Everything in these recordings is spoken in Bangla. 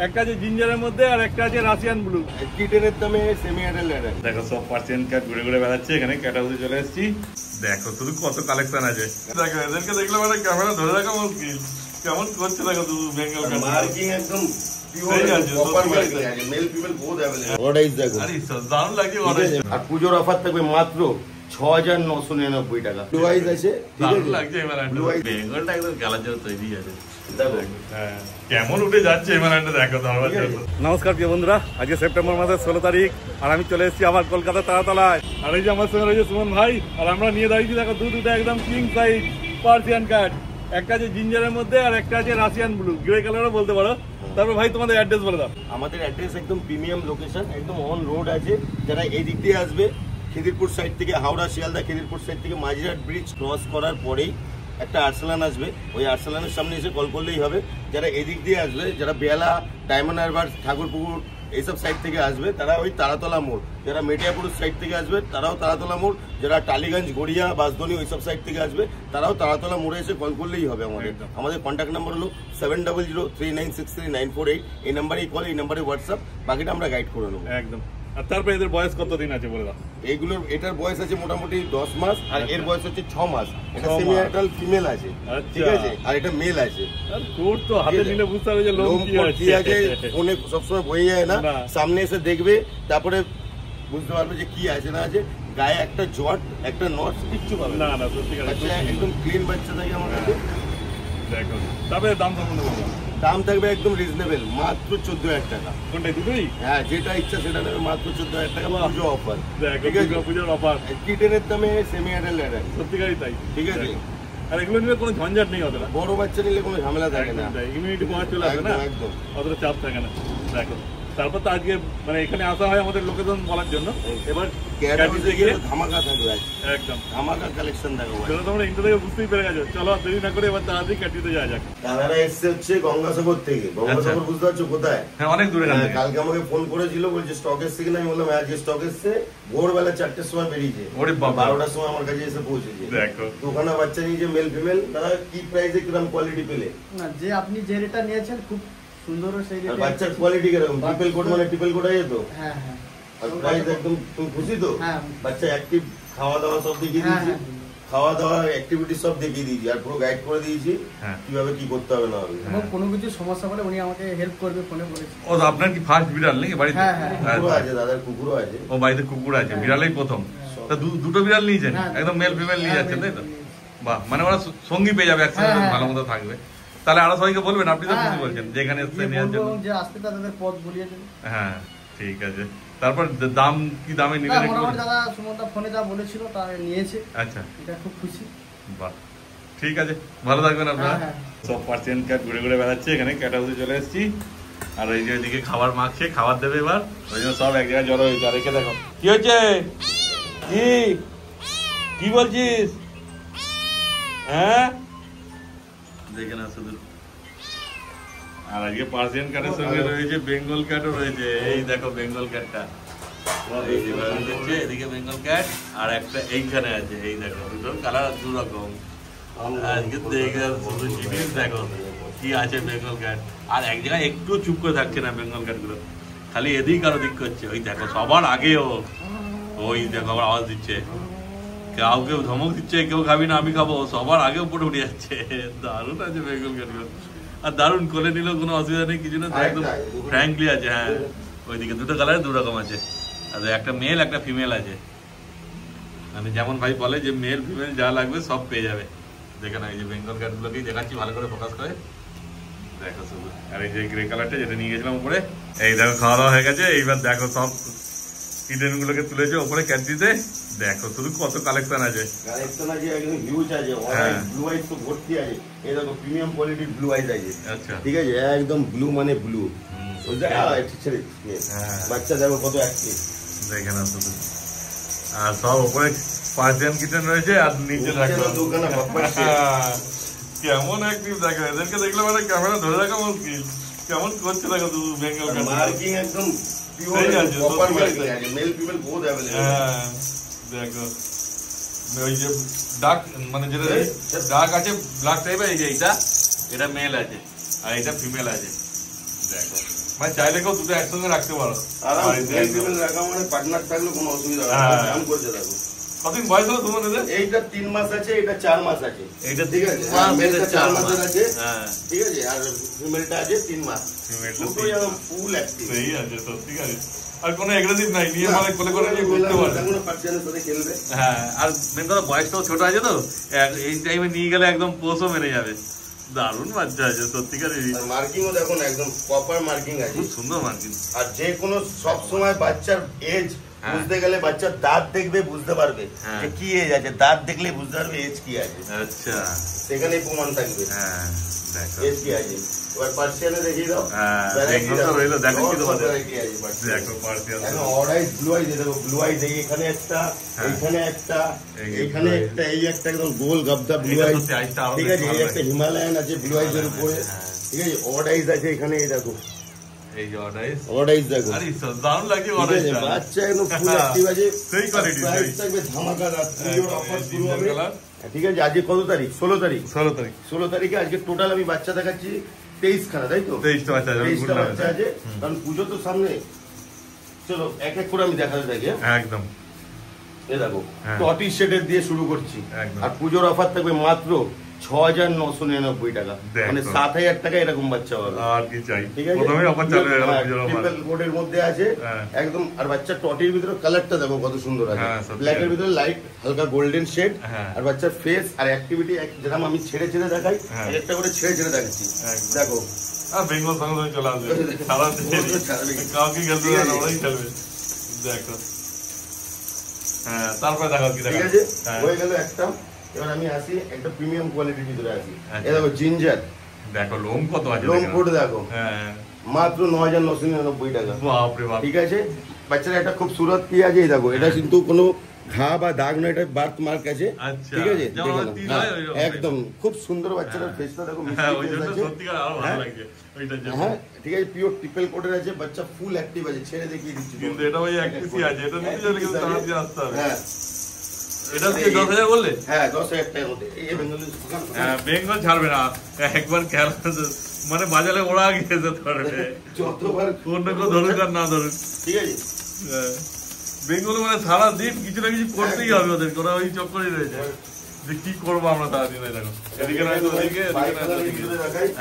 একটা আছে জিঞ্জারের মধ্যে আর একটা আছে রাশিয়ান ব্লু। কিটেনের দামে সেমি অ্যাডাল্ট অ্যাডাল্ট। দেখো সব পার্সিয়ান ক্যাট ঘুরে ঘুরে বেড়াচ্ছে এখানে ক্যাটাগরি চলে এসেছি। দেখো শুধু কত কালেকশন আছে। দেখো এদেরকে দেখলে মানে ক্যামেরা ধরে রাখা মুশকিল। কেমন করছে দেখো শুধু বেঙ্গল ক্যাট মার্কিং একদম পুজোর অফার থাকবে মাত্র ৬,৯৯৯ টাকা। ব্লু আইজ আছে, বেঙ্গলটা একদম খেলার জন্য তৈরি আছে। কেমন উঠে যাচ্ছে দেখো। নমস্কার প্রিয় বন্ধুরা, আজকে সেপ্টেম্বর মাসের 16 তারিখ আর আমি চলে এসেছি আবার কলকাতা তারাতলায়। আর এই যে আমার সঙ্গে রয়েছে সুমন ভাই, আর আমরা নিয়ে দাঁড়িয়েছি দেখো দুটো একদম কিং সাইজ পার্সিয়ান ক্যাট। একটা আছে জিঞ্জারের মধ্যে আর একটা আছে রাশিয়ান ব্লু, গ্রে কালারও বলতে পারো। তারপর ভাই তোমাদের অ্যাড্রেস বলে দাও। আমাদের অ্যাড্রেস একদম প্রিমিয়াম লোকেশন, একদম অন রোড আছে। যারা এই দিক দিয়ে আসবে খিদিরপুর সাইড থেকে, হাওড়া শিয়ালদা খিদিরপুর সাইড থেকে মাঝিরহাট ব্রিজ ক্রস করার পরেই একটা আরসালান আসবে, ওই আরসালানের সামনে এসে কল করলেই হবে। যারা এদিক দিয়ে আসবে, যারা বেলা, ডায়মন্ড হারবার, ঠাকুরপুকুর এইসব সাইড থেকে আসবে তারা ওই তারাতলা মোড়, যারা মেটিয়াপুর সাইড থেকে আসবে তারাও তারাতলা moड़, যারা টালিগঞ্জ, গড়িয়া, বাসদনি ওইসব সাইড থেকে আসবে তারাও তারাতলা মোড়ে এসে কল করলেই হবে। আমাদের কন্ট্যাক্ট নাম্বার হলো 7003963948। এই নাম্বারেই কল, এই নাম্বারে হোয়াটসঅ্যাপ, বাকিটা আমরা গাইড করে নেবো একদম। আর তারপরে এদের বয়স কতদিন আছে বলে দাও। এইগুলোর এটার বয়স আছে মোটামুটি 10 মাস আর এর বয়স হচ্ছে 6 মাস। এটা সেমি অ্যাডাল্ট ফিমেল আছে, ঠিক আছে, আর এটা মেল আছে। আর কোট তো হাতে নিলে বুঝতে হবে যে লোম কি আছে। ফোনে সবসময় বয়ে যায় না, সামনে এসে দেখবে তারপরে বুঝতে পারবে যে কি আছে না আছে। গায়ে একটা জট, একটা নট কিচ্ছু পাবে না। না সত্যি কথা, একদম ক্লিন বাচ্চা থাকে আমার কাছে। দেখো তারপরে দাম সম্বন্ধে বলবো। দাম থাকবে একদম রিজনেবল, মাত্র 14,000 টাকা। কোনটাই দুটোই? হ্যাঁ, যেটা ইচ্ছা সেটা নেবে, মাত্র 14,000 টাকা পুজো অফার। ঠিক আছে, পুজোর অফার কিটেনের দামে সেমি অ্যাডাল্ট অ্যাডাল্ট। সত্যিকারই তাই, ঠিক আছে। আর এগুলো নিলে কোনো ঝঞ্ঝাট নেই অতটা। বড় বাচ্চা নিলে কোনো ঝামেলা থাকে না, ইমিউনিটি পাওয়ার চলে আসে না, একদম অতটা চাপ থাকে না। দেখো তারপর তো আজকে মানে এখানে আসা হয় আমাদের লোকেশন বলার জন্য। এবার ধামাকা থাকবে, একদম ধামাকা কালেকশন থাকবে। তোমরা ইন্টার থেকে বুঝতেই পেরে গেছো। চলো দেরি না করে এবার তাড়াতাড়ি ক্যাটিতে যাওয়া যাক। দাদারা এসছে হচ্ছে গঙ্গাসাগর থেকে। গঙ্গাসাগর বুঝতে পারছো কোথায়? হ্যাঁ, অনেক দূরে। কালকে আমাকে ফোন করেছিল, বলছে স্টক এসছে কিনা। আমি বললাম আজকে স্টক এসছে। ভোরবেলা 4টের সময় বেরিয়েছে, 12টার সময় আমার কাছে এসে পৌঁছেছে। দোকানে বাচ্চা নিয়েছে, মেল ফিমেল। দাদা কি প্রাইসে কিরকম কোয়ালিটি পেলে? না, যে আপনি যে রেটটা নিয়েছেন খুব সুন্দর। সেই রেটে বাচ্চার কোয়ালিটি কিরকম? ট্রিপল কোড মানে ট্রিপল কোড আছে তো? হ্যাঁ হ্যাঁ। আর প্রাইস একদম তুমি খুশি তো? হ্যাঁ। বাচ্চা অ্যাক্টিভ, খাওয়া দাওয়া সব দেখিয়ে দিয়েছি, খাওয়া দাওয়া অ্যাক্টিভিটি সব দেখিয়ে দিয়েছি, আর পুরো গাইড করে দিয়েছি কিভাবে কি করতে হবে না হবে। এবং কোনো কিছু সমস্যা হলে উনি আমাকে হেল্প করবে, ফোনে বলেছে। ও আপনার কি ফার্স্ট বিড়াল নাকি বাড়িতে? হ্যাঁ হ্যাঁ, কুকুর আছে, দাদার কুকুরও আছে। ও বাড়িতে কুকুর আছে, বিড়ালই প্রথম। তা দুটো বিড়াল নিয়েছেন, একদম মেল ফিমেল নিয়ে যাচ্ছেন তাই তো? বাহ, মানে ওরা সঙ্গী পেয়ে যাবে একসাথে, ভালো মতো থাকবে। তাহলে আরো সবাইকে বলবেন, আপনি তো বুঝতে বলছেন যেখানে এসে নেওয়ার জন্য যে আসতে তাদের পথ বলিয়ে দেবেন। হ্যাঁ ঠিক আছে। তারপর দাম কি দামে নিলেন? মোটামুটি দাদা সুমনদা ফোনে যা বলেছিল তা নিয়েছে। আচ্ছা, এটা খুব খুশি। বাহ, ঠিক আছে, ভালো থাকবেন আপনারা। সব পার্সিয়ান ক্যাট ঘুরে ঘুরে বেড়াচ্ছে এখানে ক্যাটাগরি চলে এসেছি। আর এই যে এদিকে খাবার মাখছে, খাবার দেবে এবার, ওই জন্য সব এক জায়গায় জড়ো হয়েছে। আর একে দেখো কি হচ্ছে, কি বলছিস? হ্যাঁ দেখে না শুধু। আর আজকে পার্সিয়ান ক্যাটের সঙ্গে রয়েছে বেঙ্গল ক্যাটও রয়েছে। এই দেখো বেঙ্গল ক্যাটটা, এদিকে বেঙ্গল ক্যাট আর একটা এইখানে আছে। এই দেখো দুটোর কালার দু রকম। আজকে শুধু জিনিস দেখো কি আছে বেঙ্গল ক্যাট। আর এক জায়গায় একটু চুপ করে থাকছে না বেঙ্গল ক্যাট গুলো, খালি এদিক আর ওদিক করছে। ওই দেখো সবার আগে ওই দেখো আবার আওয়াজ দিচ্ছে, কাউকে ধমক দিচ্ছে, কেউ খাবি না আমি খাবো, সবার আগে উপরে উঠে যাচ্ছে। দারুণ আছে বেঙ্গল ক্যাট গুলো, আর দারুণ কোলে নিলেও কোনো অসুবিধা নেই, কিছু না, একদম ফ্র্যাঙ্কলি আছে। হ্যাঁ, ওইদিকে দুটো কালার দু রকম আছে, আর একটা মেল একটা ফিমেল আছে। মানে যেমন ভাই বলে যে মেল ফিমেল যা লাগবে সব পেয়ে যাবে। দেখে না, এই যে বেঙ্গল ক্যাট গুলোকেই দেখাচ্ছি ভালো করে ফোকাস করে দেখো শুধু। আর এই যে গ্রে কালারটা যেটা নিয়ে গেছিলাম উপরে, এই দেখো খাওয়া দাওয়া হয়ে গেছে। এইবার দেখো সব কিটেন গুলোকে তুলেছে উপরে ক্যাট দিতে। দেখো শুধু কত কালেকশন আছে, কালেকশন আছে একদম হিউজ আছে। ব্লু আইজ তো ভর্তি আছে। এই দেখো প্রিমিয়াম কোয়ালিটির ব্লু আইজ আছে। আচ্ছা, ঠিক আছে, একদম ব্লু মানে ব্লু। বাচ্চা দেখো কত অ্যাক্টিভ, দেখে না শুধু। আর সব উপরে পার্সিয়ান কিটেন রয়েছে, আর নিচে দেখো দোকানে কেমন অ্যাক্টিভ। দেখো এদেরকে দেখলে মানে ক্যামেরা ধরে রাখা মুশকিল। কেমন করছে দেখো শুধু বেঙ্গল ক্যাট। মার্কিং একদম দেখো ওই যে ডাক, মানে যেটা ডাক আছে ব্ল্যাক টাইপের, এই যে এটা মেল আছে আর এটা ফিমেল আছে। দেখো মানে চাইলে কেউ দুটো একসঙ্গে রাখতে পারো আরাম বাড়িতে একদম। রাখা মানে পার্টনার থাকলে কোনো অসুবিধা হবে হ্যাঁ। না। দাম করছে দেখো। কতদিন বয়স হলো তোমার এদের? এইটা 3 মাস আছে, এটা 4 মাস আছে। এইটা ঠিক আছে, তিন মাস, মেলটা এটা 4 চার মাসের মাস। আছে। হ্যাঁ ঠিক আছে, আর ফিমেলটা আছে 3 মাস। ফিমেলটা দুটোই একদম ফুল অ্যাক্টিভ। সেই আছে সত্যি আছে। আর কোনো এগ্রেসিভ নাই, নিয়ে মানে কোলে করে নিয়ে ঘুরতে পারে। কোনো পার্সিয়ানের সাথে খেলবে। হ্যাঁ আর মেন কথা বয়সটাও ছোট আছে তো, এই টাইমে নিয়ে গেলে একদম পোষও মেরে যাবে। দারুণ বাচ্চা আছে সত্যিকারেরই, আর মার্কিংও দেখুন একদম প্রপার মার্কিং আছে। খুব সুন্দর মার্কিং। আর যে কোনো সব সময় বাচ্চার এজ বুঝতে গেলে বাচ্চার দাঁত দেখবে বুঝতে পারবে হ্যাঁ। যে কি এজ আছে, দাঁত দেখলে বুঝতে পারবে এজ কি আছে, আচ্ছা সেখানেই প্রমাণ থাকবে হ্যাঁ দেখো এজ কি আছে। এবার পার্সিয়ানে দেখিয়ে দাও। হ্যাঁ, Variety বেঙ্গল তো দেখো। রইলো, দেখো কি Lots of তোমাদের? variety আছে পার্সিয়ানে। দেখো পার্সিয়ান এখন অড আইজ ব্লু আইজ দেখো, ব্লু আইজ এখানে একটা, হ্যাঁ। এইখানে একটা, এই এখানে blue eyes। একটা, এই একটা একদম গোল গাবদা ব্লু এটা আইজ। সত্যি আইসটা আরো ঠিক বেশি আছে, ভালো এই একটা লাগে। হিমালয়ান আছে ব্লু আইজের উপরে। হ্যাঁ। ঠিক আছে, অড আইজ আছে এখানে, এই দেখো এই যে অর্ডাইস, অড আইজ দেখো। আরে দারুণ লাগছে ঠিক আছে, অর্ডাইসটা। বাচ্চা একদম ফুল অ্যাক্টিভ আছে। সেই quality, প্রাইস সেই। থাকবে ধামাকাদার, পুজোর অফার শুরু জিঞ্জার হবে। কালার। ঠিক আছে, আজকে কত তারিখ? 16 তারিখ। 16 তারিখ 16 তারিখে আজকে টোটাল আমি বাচ্চা দেখাচ্ছি 23 খানা, তাই তো? 23টা বাচ্চা আছে, আমি 23টা বললাম বাচ্চা এটা। আছে, কারণ পুজো তো সামনে। চলো এক এক করে আমি দেখাতে থাকি। হ্যাঁ? একদম এই দেখো হ্যাঁ। টটি সেটের দিয়ে শুরু করছি। একদম। আর পুজোর অফার থাকবে মাত্র 6,999 টাকা, দেখো। মানে 7,000 টাকা এরকম বাচ্চা হবে। আর কি চাই, ঠিক আছে, প্রথমে অফার চালু হয়ে গেল পুজোর অফার। ট্রিপল কোটের মধ্যে আছে হ্যাঁ। একদম। আর বাচ্চা টটির ভিতরে কালারটা দেখো কত সুন্দর আছে, হ্যাঁ, সত্যি। ব্ল্যাক এর ভিতরে লাইট হালকা গোল্ডেন শেড। হ্যাঁ। আর বাচ্চার ফেস আর অ্যাক্টিভিটি যেরকম আমি ছেড়ে ছেড়ে দেখাই, হ্যাঁ। একটা করে ছেড়ে ছেড়ে দেখাচ্ছি। একদম। দেখো আর বেঙ্গল সঙ্গে চলে আসবে সারা দেশে, কাউকে খেলতে হবে না, ওরাই খেলবে। দেখো হ্যাঁ, তারপরে দেখো কি ঠিক দেখো। আছে, হ্যাঁ, হয়ে গেল একটা। এবার আমি আসি একটা প্রিমিয়াম কোয়ালিটির ভিতরে আসি। আচ্ছা। এই দেখো জিঞ্জার দেখো লোম কত আছে লোম দেখো। কোট দেখো, হ্যাঁ মাত্র 9,999 টাকা। বাপরে বাপ। ঠিক আছে, বাচ্চারা একটা খুব সুরত কি আছে, এই দেখো এটা কিন্তু কোনো ঘা বা দাগ নয়, এটা বার্থ মার্ক আছে। আচ্ছা, ঠিক আছে, যেমন দেখে নাও। তিল হ্যাঁ, হয় ওইরকম। একদম খুব সুন্দর বাচ্চাটার ফেসটা দেখো, হ্যাঁ মিষ্টি ওই face জন্য আছে। সত্যিকার আরো ভালো হ্যাঁ। লাগছে ওইটার জন্য। হ্যাঁ, ঠিক আছে, পিওর ট্রিপল কোটের আছে, বাচ্চা ফুল অ্যাক্টিভ আছে, ছেড়ে দেখিয়ে দিচ্ছি। কিন্তু এটা ওই এক পিসি আছে, এটা নিতে গেলে কিন্তু তাড়াতাড়ি আসতে হবে। হ্যাঁ এটা কি 10,000 বললে? হ্যাঁ, 10,000 টাকার মধ্যে। এই বেঙ্গলি হ্যাঁ, বেঙ্গল ছাড়বে না একবার খেলা, মানে বাজালে ওরা গিয়ে যেতে পারবে, যতবার অন্য কেউ ধরুক আর না ধরুক। ঠিক আছে, হ্যাঁ, বেঙ্গল মানে সারাদিন কিছু না কিছু করতেই হবে ওদের, ওরা ওই চক্করই রয়েছে যে কি করবো আমরা সারাদিন। এই দেখো এদিকে নয়তো ওদিকে, এদিকে নয়তো ওদিকে।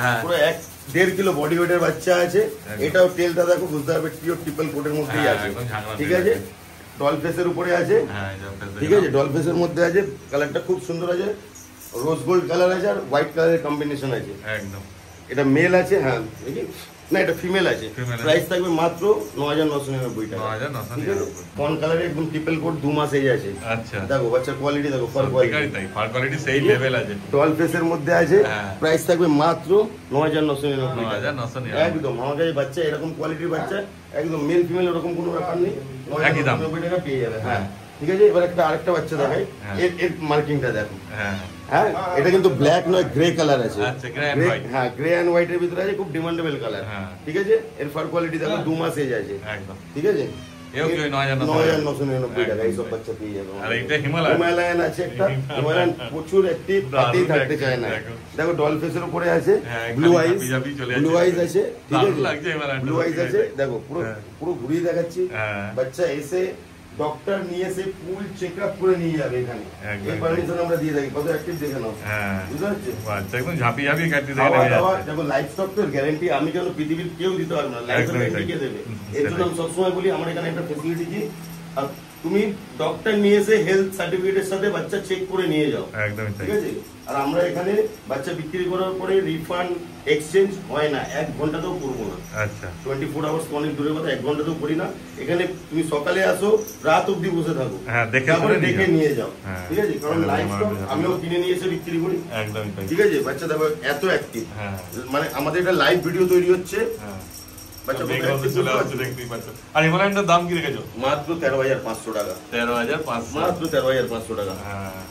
হ্যাঁ। পুরো 1.5 কিলো বডি ওয়েটের বাচ্চা আছে। একদম। এটাও টেলটা দেখো, বুঝতে পারবে পিওর ট্রিপল কোটের মধ্যেই হ্যাঁ, আছে। একদম ঝাঁকড়া ঠিক তেল আছে, আছে। ডল ফেসের উপরে আছে। হ্যাঁ, এই দেখো, ঠিক আছে, ডল ফেসের মধ্যে আছে, কালারটা খুব সুন্দর আছে, রোজ গোল্ড কালার আছে আর হোয়াইট কালারের কম্বিনেশন আছে। একদম এটা মেল আছে, হ্যাঁ দেখি না, এটা ফিমেল আছে। Female আছে। প্রাইস থাকবে মাত্র 9,999 টাকা। 9,999 ঠিক আছে, কোন কালারে একদম ট্রিপল কোট 2 মাস এজ আছে। আচ্ছা, দেখো বাচ্চার কোয়ালিটি দেখো, ফার সত্যিকারই কোয়ালিটি তাই, ফার কোয়ালিটি সেই লেভেল আছে। ডল ফেসের মধ্যে আছে। হ্যাঁ। প্রাইস থাকবে মাত্র 9,999 টাকা। 9,999 একদম আমার কাছে বাচ্চা এরকম কোয়ালিটির বাচ্চা, একদম মেল ফিমেল ওরকম কোনো ব্যাপার নেই, একই দাম। 9,999 টাকা পেয়ে যাবে। হ্যাঁ, ঠিক আছে, এবার আরেকটা বাচ্চা দেখাই। হ্যাঁ। এর মার্কিংটা দেখো। হ্যাঁ হ্যাঁ, এটা কিন্তু ব্ল্যাক নয়, গ্রে কালার আছে। আচ্ছা, grey and white। হ্যাঁ, গ্রে এন্ড হোয়াইট এর ভিতরে আছে, খুব ডিমান্ডেবল কালার। হ্যাঁ। ঠিক আছে, এর ফার কোয়ালিটি দেখো, 2 মাস এজ আছে। একদম। ঠিক আছে, এও কি ওই 9,999 টাকা একদম এইসব তাই। বাচ্চা পেয়ে যাবে। আর এইটা হিমালয়। হিমালয়ান আছে একটা, হিমালয়ান প্রচুর অ্যাক্টিভ, হাতেই থাকতে চায় না। দেখো। দেখো ডল ফেসের উপরে আছে, হ্যাঁ, ব্লু খালি আইজ, ঝাঁপি ঝাঁপি চলে ব্লু যাচ্ছে। আইজ আছে। ঠিক দারুণ আছে, লাগছে হিমালয়ানটা, ব্লু আইজ আছে, সত্যি। দেখো পুরো হ্যাঁ। পুরো ঘুরিয়ে দেখাচ্ছি। হ্যাঁ। বাচ্চা এসে ডক্টর নিয়ে এসে ফুল চেক আপ করে নিয়ে যাবে এখানে। একদম। এই পারমিশন আমরা দিয়ে থাকি, কত অ্যাক্টিভ দেখে নাও। হ্যাঁ, বুঝতে পারছো? বাচ্চা একদম ঝাঁপি ঝাঁপি কাটতে খাওয়া দেখে দাওয়া, যাচ্ছে। দেখো লাইফ স্টক তো গ্যারান্টি আমি কেন পৃথিবীর কেউ দিতে পারবে না, লাইফ একদমই গ্যারান্টি তাই। কে দেবে? হুম, এর জন্য সেটাই। আমি সবসময় বলি আমার এখানে একটা ফেসিলিটি কি, আর তুমি ডক্টর নিয়ে এসে হেলথ সার্টিফিকেটের সাথে বাচ্চা চেক করে নিয়ে যাও। একদমই তাই। ঠিক আছে, আর আমরা এখানে বাচ্চা বিক্রি করার পরে রিফান্ড এক্সচেঞ্জ হয় না, 1 ঘন্টাতেও করবো না। আচ্ছা, 24 আওয়ার্স অনেক দূরের কথা, 1 ঘন্টাতেও করি না। এখানে তুমি সকালে আসো, রাত অব্দি বসে থাকো, হ্যাঁ, দেখে তারপরে শুনে নিয়ে দেখে যাও। নিয়ে যাও। হ্যাঁ। ঠিক আছে, কারণ একদম লাইফ স্টক আমাদের আমিও কিনে নিয়ে এসে বিক্রি করি। একদমই তাই। ঠিক আছে, বাচ্চা দেখো এত অ্যাক্টিভ, হ্যাঁ, মানে আমাদের এটা লাইভ ভিডিও তৈরি হচ্ছে। হ্যাঁ, বাচ্চা কত বেঙ্গল active চলে বুঝতে আসছে, পারছো? দেখতেই পাচ্ছ। আর হিমালয়ানটার দাম কি রেখেছো? মাত্র 13,500 টাকা। 13,500। মাত্র 13,500 টাকা। হ্যাঁ।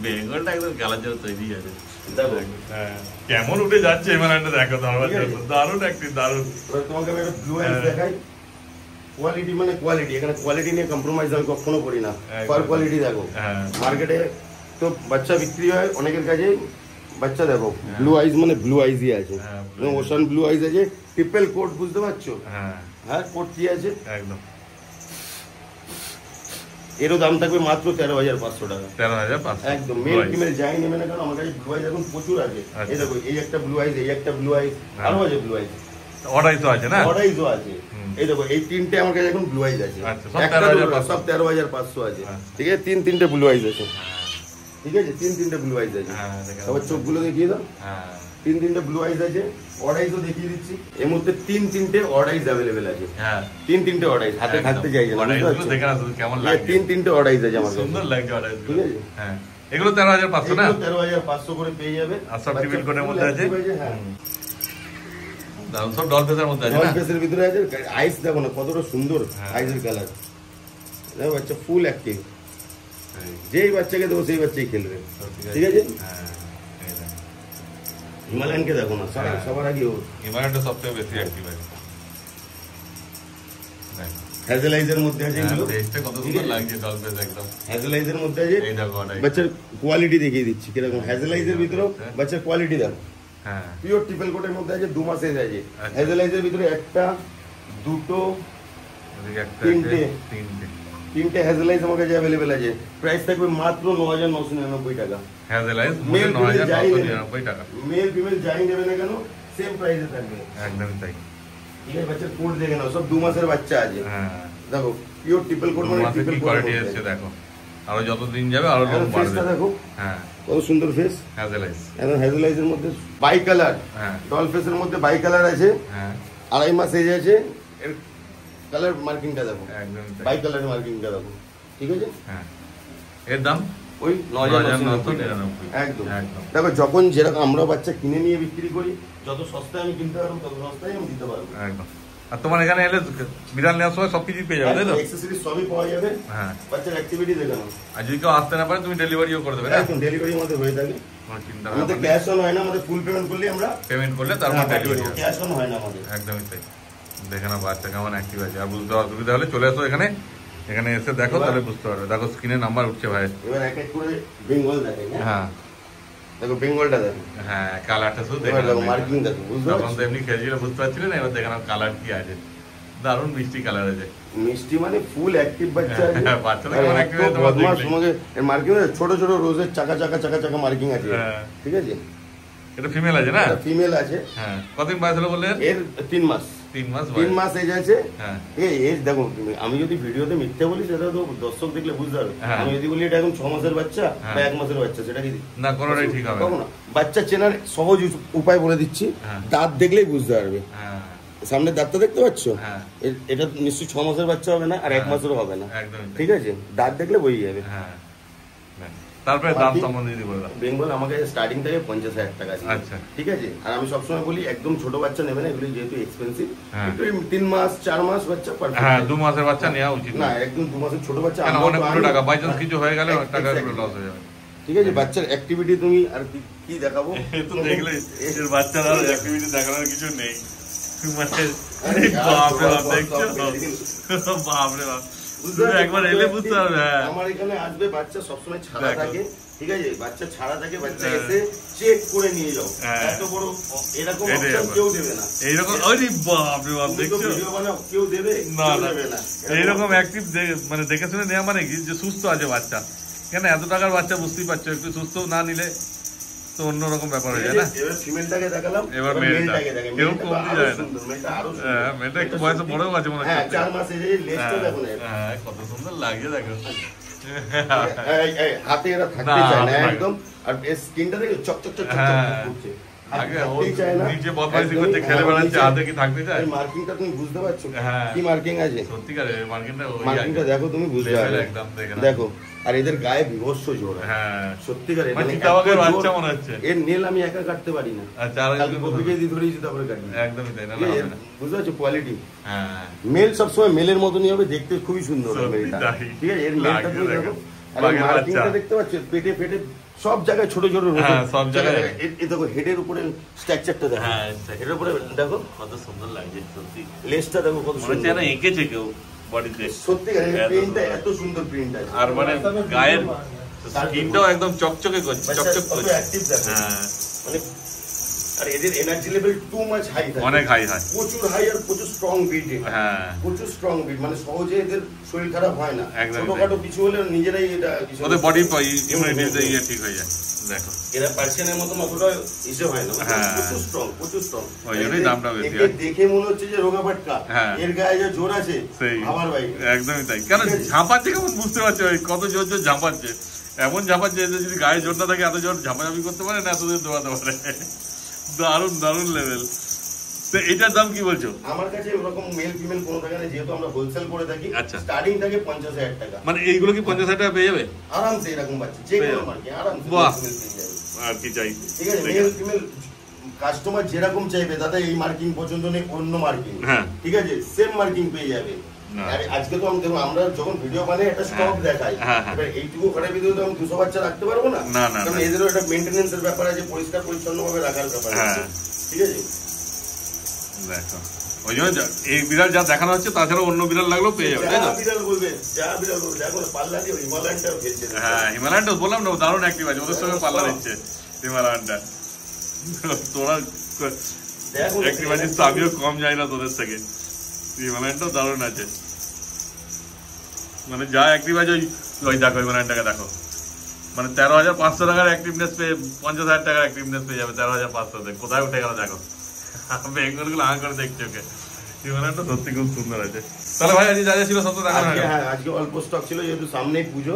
বেঙ্গলটা একদম খেলার জন্য তৈরি আছে। দেখো, হ্যাঁ, কেমন উঠে যাচ্ছে হিমালয়ানটা দেখো তো আমার ঠিক আছে। জন্য। দারুণ একটি দারুণ। এবার তোমাকে আমি একটা ব্লু আইস হ্যাঁ। দেখাই। কোয়ালিটি মানে কোয়ালিটি, এখানে কোয়ালিটি নিয়ে কম্প্রোমাইজ আমি কখনো করি না। একদম। ফার কোয়ালিটি দেখো, হ্যাঁ। মার্কেটে তো বাচ্চা বিক্রি হয় অনেকের কাছে বাচ্চা দেখো ব্লু আইজ মানে ব্লু আইজই আছে, ওশান ব্লু আইজ আছে, ট্রিপল কোট, বুঝতে পারছো? হ্যাঁ কোট কি আছে একদম। এরও দাম থাকবে মাত্র 13,500 টাকা। 13,500 একদম। মেল ফিমেল যাই নেবে না কেন, আমার কাছে ব্লু আইজ এখন প্রচুর আছে। এই দেখো এই একটা ব্লু আইজ, এই একটা ব্লু আইজ, আরো আছে ব্লু আইজ, অর্ডার তো আছে না, অর্ডারও আছে। এই দেখো এই তিনটে আমার কাছে এখন ব্লু আইজ আছে, সব 13,500 আছে। ঠিক আছে, তিনটে ব্লু আইজ আছে। ঠিক আছে, তিনটে ব্লু আইজ আছে। সবার চোখগুলো দেখিয়ে দাও। তিনটে ব্লু আইজ আছে, অর্ডাইজও দেখিয়ে দিচ্ছি। এর মধ্যে তিনটে অর্ডাইজ অ্যাভেলেবেল আছে। হ্যাঁ, তিনটে অর্ডাইজ হাতে থাকতে চাই না, কেমন লাগে, তিনটে অর্ডাইজ আছে আমার, সুন্দর লাগছে অর্ডাইজ। ঠিক আছে, হ্যাঁ এগুলো 13,500 না, 13,500 করে পেয়ে যাবে। আর সব টিফিন কোডের মধ্যে আছে। হ্যাঁ, দারুণ, সব ডল ফেসের মধ্যে আছে না, ডল ফেসের ভিতরে আছে। আইস দেখো না কতটা সুন্দর আইসের কালার। দেখো বাচ্চা ফুল অ্যাক্টিভ, যেই বাচ্চাকে দেবো সেই বাচ্চাই খেলবে। ঠিক আছে, হিমালয়ানকে দেখো না, সবার আগে হিমালয়ানটা সবথেকে বেশি অ্যাক্টিভ আছে। হ্যাজেলাইজের মধ্যে আছে, এগুলো দেখতে কত সুন্দর লাগছে, ডল ফেস একদম হ্যাজেলাইজের মধ্যে আছে। এই দেখো বাচ্চার কোয়ালিটি দেখিয়ে দিচ্ছি কিরকম। হ্যাজেলাইজের ভিতরেও বাচ্চার কোয়ালিটি দেখো। হ্যাঁ, পিওর ট্রিপল কোটের মধ্যে আছে, 2 মাস এজ আছে। হ্যাজেলাইজের ভিতরে একটা, দুটো, তিনটে হ্যাজেলাইজ আমার কাছে অ্যাভেলেবেল আছে। প্রাইস থাকবে মাত্র 9,999 টাকা। হ্যাজেলাইজ 9,999 টাকা। মেল ফিমেল যাই নেবে না কেন সেম প্রাইসে থাকবে, একদম তাই। ঠিক আছে, বাচ্চার কোড দেখে নাও, সব 2 মাসের বাচ্চা আছে। হ্যাঁ দেখো পিওর ট্রিপল কোট মানে ট্রিপল কোয়ালিটি আছে। দেখো আরো যত দিন যাবে আরো লোক বাড়বে। দেখো হ্যাঁ, কত সুন্দর ফেস। হ্যাজেলাইজ, একদম হ্যাজেলাইজের মধ্যে বাই কালার। হ্যাঁ, ডল ফেসের মধ্যে বাই কালার আছে। হ্যাঁ, 2.5 মাস এজ আছে। এর কালার মার্কিংটা দেখো, একদম বাই কালারের মার্কিংটা দেখো। ঠিক আছে, হ্যাঁ, এর দাম ওই 9,999। একদম। দেখো যখন যেরকম আমরা বাচ্চা কিনে নিয়ে বিক্রি করি, যত সস্তায় আমি কিনতে পারবো তত সস্তায় আমি দিতে পারবো। একদম। আর তোমার এখানে এলে বিড়াল নেওয়ার সময় সবকিছু পেয়ে যাবে, তাই তো? অ্যাকসেসরিজ সবই পাওয়া যাবে। হ্যাঁ, বাচ্চার অ্যাক্টিভিটি দেখে নাও। আর যদি কেউ আসতে না পারে তুমি ডেলিভারিও করে দেবে না? একদম, ডেলিভারি আমাদের হয়ে থাকে। আমাদের ক্যাশ অন হয় না, আমাদের ফুল পেমেন্ট করলে আমরা পেমেন্ট করলে তারপর ডেলিভারি হয়, ক্যাশ অন হয় না আমাদের। একদমই তাই। দেখে নাও বাচ্চা কেমন অ্যাক্টিভ আছে। আর বুঝতে অসুবিধা হলে চলে এসো এখানে, এখানে এসে দেখো তাহলে বুঝতে পারবে। দেখো স্ক্রিনে নাম্বার উঠছে ভাই। এবার এক এক করে বেঙ্গল দেখে। হ্যাঁ দেখো বেঙ্গলটা দেখো। হ্যাঁ, কালারটা শুধু দেখো, মার্কিং দেখো। বুঝতে পারছো? তখন তো এমনি খেলছিল বুঝতে পারছিলে না, এবার দেখে নাও কালার কি আছে। দারুণ মিষ্টি কালার আছে, মিষ্টি মানে ফুল অ্যাক্টিভ বাচ্চা আছে। বাচ্চাটা কেমন অ্যাক্টিভ আছে তোমার দেখলে। তোমাকে এর মার্কিং ছোট ছোট রোজের চাকা মার্কিং আছে। ঠিক আছে, এটা ফিমেল আছে না? এটা ফিমেল আছে। হ্যাঁ, কতদিন বয়স হলো বললে? এর 3 মাস। 3 মাস এজ আছে। হ্যাঁ, এই দেখো আমি যদি ভিডিওতে মিথ্যে বলি সেটা তো দর্শক দেখলে বুঝতে পারবে। আমি যদি বলি এটা এখন 6 মাসের বাচ্চা বা 1 মাসের বাচ্চা, সেটা কি না কোনোটাই ঠিক হবে না। বাচ্চা চেনার সহজ উপায় বলে দিচ্ছি, দাঁত দেখলেই বুঝতে পারবে। সামনে দাঁতটা দেখতে পাচ্ছ? এটা নিশ্চয়ই 6 মাসের বাচ্চা হবে না, আর 1 মাসেরও হবে না। ঠিক আছে, দাঁত দেখলে বোঝা যাবে। তারপরে দাম সম্বন্ধে যদি বললাম, বেঙ্গল আমাকে স্টার্টিং থেকে 50,000 টাকা আছে। আচ্ছা, ঠিক আছে। আর আমি সবসময় বলি একদম ছোট বাচ্চা নেবে না, এগুলো যেহেতু এক্সপেন্সিভ। 3 মাস 4 মাস বাচ্চা পারফেক্ট। হ্যাঁ, 2 মাসের বাচ্চা নেওয়া উচিত না, একদম 2 মাসের ছোট বাচ্চা অনেকগুলো টাকা, বাই চান্স কিছু হয়ে গেলে টাকা লস হয়ে যাবে। ঠিক আছে, বাচ্চার অ্যাক্টিভিটি তুমি আর কি দেখাবো? তো দেখলে এর বাচ্চার আর অ্যাক্টিভিটি দেখানোর কিছু নেই। মানে বাপরে বাপ, দেখছো? বাপরে বাপ, একবার এলে বুঝতে পারবে। আমার এখানে আসবে বাচ্চা সবসময় ছাড়া থাকে। ঠিক আছে, বাচ্চা ছাড়া থাকে, বাচ্চা এসে চেক করে নিয়ে যাও। এত বড় এরকম অপশন কেউ দেবে না। এইরকম ওরে বাপরে বাপ, দেখছো? ভিডিও বানাও, কেউ দেবে না না, এইরকম অ্যাক্টিভ মানে দেখে শুনে নেওয়া মানে কি যে সুস্থ আছে বাচ্চা। কেন এত টাকার বাচ্চা বুঝতেই পারছো, একটু সুস্থ না নিলে তো অন্যরকম ব্যাপার হয়ে যায় না। এবার ফিমেলটাকে দেখালাম, এবার মেলটাকে দেখে কেউ কমতে যায় না। হ্যাঁ, মেলটা একটু বয়সে বড়ও আছে মনে হচ্ছে। হ্যাঁ, 4 মাস এজে লেজটা দেখো না। হ্যাঁ, কত সুন্দর লাগছে দেখো। হাতে এরা থাকতে চায় না একদম, আর স্কিনটা দেখো চকচক করছে। আগে নিচে বদমাইশি করছে, খেলে বেড়াচ্ছে, হাতে কি থাকতে চায়? মার্কিংটা তুমি বুঝতে পারছো কি মার্কিং আছে? সত্যিকারে মার্কিংটা দেখো, তুমি বুঝতে পারবে একদম। দেখো, আর এদের গায়ে বিভৎস জোর। হ্যাঁ, সত্যিকারে বাচ্চা মনে হচ্ছে। এর নেল আমি একা কাটতে পারি না। আচ্ছা, কপিকে দিয়ে ধরেছি তারপরে কাটি। একদমই তাই না, বুঝতে পারছো কোয়ালিটি? হ্যাঁ, মেল সবসময় মেলের মতনই হবে, দেখতে খুবই সুন্দর মেলটা। ঠিক আছে, এর মেলটা তুমি দেখো, আর মার্কিংটা দেখতে পাচ্ছ পেটে পেটে সব জায়গায় ছোট ছোট, সব জায়গায়। দেখো হেডের উপরে স্ট্রাকচারটা দেখো। হ্যাঁ, এর উপরে দেখো কত সুন্দর লাগছে। সত্যি লেজটা দেখো কত সুন্দর, মনে হচ্ছে এঁকেছে কেউ বডিতে। সত্যিকারের প্রিন্টটা এত সুন্দর প্রিন্ট আছে। আর মানে গায়ের স্কিনটাও একদম চকচকে করছে, চকচক করছে। হ্যাঁ, মানে আর এদের energy level too much high থাকে, অনেক হাই হয়, প্রচুর হাই আর প্রচুর স্ট্রং বিট। হ্যাঁ প্রচুর স্ট্রং বিট, মানে সহজে এদের শরীর খারাপ হয় না, একদম ছোটখাটো কিছু হলে নিজেরাই এটা ওদের বডি ইমিউনিটি ইয়ে ঠিক হয়ে যায়। দেখো এরা পার্সিয়ানের মতো অতটা ইসে হয় না, প্রচুর স্ট্রং, প্রচুর স্ট্রং। ওই জন্যই দামটা বেশি। দেখে মনে হচ্ছে যে রোগা পাটকা, এর গায়ে যে জোর আছে আমার ভাই একদমই তাই। কেন ঝাঁপাচ্ছে কেমন বুঝতে পারছো, কত জোর জোর ঝাঁপাচ্ছে, এমন ঝাঁপাচ্ছে এদের যদি গায়ে জোর না থাকে এত জোর ঝাঁপাঝাঁপি করতে পারে না, এত জোর দৌড়াতে পারে। দারুণ দারুণ লেভেল। তো এটার দাম কি বলছো? আমার কাছে ওরকম মেল ফিমেল কোনো থাকে না, যেহেতু আমরা হোলসেল করে থাকি। আচ্ছা, স্টার্টিং থাকে 50,000 টাকা। মানে এইগুলো কি 50,000 টাকা পেয়ে যাবে আরামসে? এরকম বাচ্চা যে কোনো মার্কে আরামসে। বাহ, আর কি চাই। ঠিক আছে, মেল ফিমেল কাস্টমার যেরকম চাইবে দাদা, এই মার্কিং পছন্দ নেই অন্য মার্কিং, ঠিক আছে, সেম মার্কিং পেয়ে যাবে। আজকে তো আমরা যখন ভিডিও বানাই একটা স্টক দেখাই, এবার এইটুকু ঘরের ভিতরে তো আমি 200 বাচ্চা রাখতে পারবো না, কারণ এদেরও একটা মেইনটেনেন্সের ব্যাপার আছে, পরিষ্কার পরিচ্ছন্ন ভাবে রাখার ব্যাপার আছে, ঠিক আছে। দেখো ওই জন্য এই বিড়াল যা দেখানো হচ্ছে তাছাড়া অন্য বিড়াল লাগলেও পেয়ে যাবে, তাই না? বিড়াল বলবে, যা বিড়াল বলবে, এখন পাল্লা দিয়ে হিমালয়ানটাও খেলছে। হ্যাঁ, হিমালয়ানটা বললাম না, দারুণ অ্যাক্টিভ আছে, ওদের সঙ্গে পাল্লা দিচ্ছে হিমালয়ানটা। তোরা অ্যাক্টিভ আছিস তো, আমিও কম যাই না তোদের থেকে। হিমালয়ানটাও দারুণ আছে, মানে যা অ্যাক্টিভ আছে ওই দেখো হিমালয়ানটাকে দেখো, মানে 13,500 টাকার অ্যাক্টিভনেস পেয়ে 50,000 টাকার অ্যাক্টিভনেস পেয়ে যাবে 13,500 কোথায় উঠে গেল দেখো। বেঙ্গল গুলো হাঁ করে দেখছি ওকে। হিমালয়ানটা সত্যি খুব সুন্দর আছে। তাহলে ভাই আজকে যা যা ছিল সব তো দেখানো হলো। হ্যাঁ, আজকে অল্প স্টক ছিল, যেহেতু সামনেই পুজো।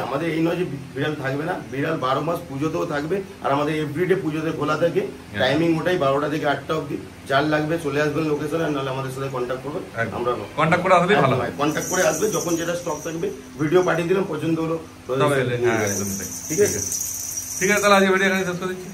আমাদের এই নয় যে বিড়াল থাকবে না, বিড়াল 12 মাস পুজোতেও থাকবে, আর আমাদের এভরিডে পুজোতে খোলা থাকে। টাইমিং ওটাই 12টা থেকে 8টা অবধি। যার লাগবে চলে আসবেন লোকেশনে, নাহলে আমাদের সাথে কন্ট্যাক্ট করবেন, আমরা কন্ট্যাক্ট করে আসলেই ভালো হয়। কন্ট্যাক্ট করে আসবে, যখন যেটা স্টক থাকবে ভিডিও পাঠিয়ে দিলাম, পছন্দ হলো। ঠিক আছে, ঠিক আছে, তাহলে আজকে ভিডিও এখানে শেষ করে দিচ্ছি।